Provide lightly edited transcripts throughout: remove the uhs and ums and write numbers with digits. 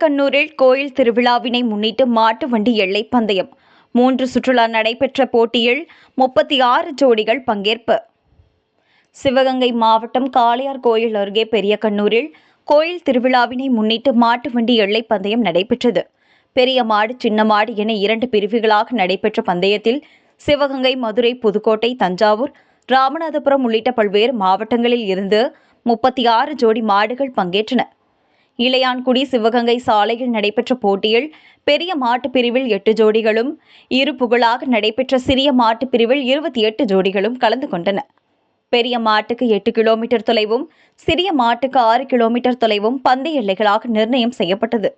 பெரியகண்ணூரில் கோயில் திருவிழாவினை முன்னிட்டு மாட்டு வண்டி எல்லை பந்தயம் 3 சுற்றுலா நடைபெற்ற போட்டியில் 36 ஜோடிகள் பங்கேற்பு. சிவகங்கை மாவட்டம் காளையார் கோயில் அருகே பெரியகண்ணூரில் கோயில் திருவிழாவினை முன்னிட்டு மாட்டு வண்டி எல்லை பந்தயம் நடைபெற்றது. பெரிய மாடு, சின்ன மாடு என 2 பிரிவுகளாக நடைபெற்ற பந்தயத்தில் சிவகங்கை, மதுரை, புதுக்கோட்டை, தஞ்சாவூர், ராமநாதபுரம் உள்ளிட்ட பல்வேறு மாவட்டங்களில் இருந்து 36 ஜோடி மாடுகள் பங்கேற்றன. இளையான்குடி சிவகங்கை சாலையில் நடைபெற்ற போட்டியில் பெரிய மாட்டு பிரிவில் 8 ஜோடிகளும், இரு புகழாக நடைபெற்ற சிறிய மாட்டு பிரிவில் 28 ஜோடிகளும் கலந்து கொண்டன. பெரிய மாட்டுக்கு 8 கிலோமீட்டர் தொலைவும், சிறிய மாட்டுக்கு 6 கிலோமீட்டர் தொலைவும் பந்தய எல்லைகளாக நிர்ணயம் செய்யப்பட்டது.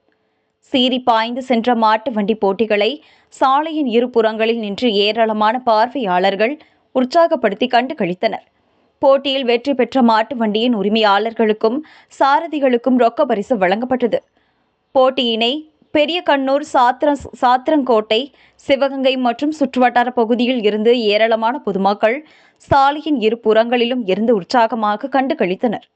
சீறி பாய்ந்து சென்ற மாட்டு வண்டி போட்டிகளை சாலையின் இரு புறங்களில் நின்று ஏராளமான பார்வையாளர்கள் உற்சாகப்படுத்தி கண்டு களித்தனர். போட்டியில் வெற்றி பெற்ற மாட்டு வண்டியின் உரிமையாளர்களுக்கும் சாரதிகளுக்கும் ரொக்க பரிசு வழங்கப்பட்டது. போட்டியினை பெரியகண்ணூர், சாத்திரங்கோட்டை, சிவகங்கை மற்றும் சுற்றுவட்டார பகுதியில் இருந்து ஏராளமான பொதுமக்கள் சாலையின் இரு புறங்களிலும் இருந்து உற்சாகமாக கண்டு களித்தனர்.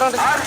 ஓடி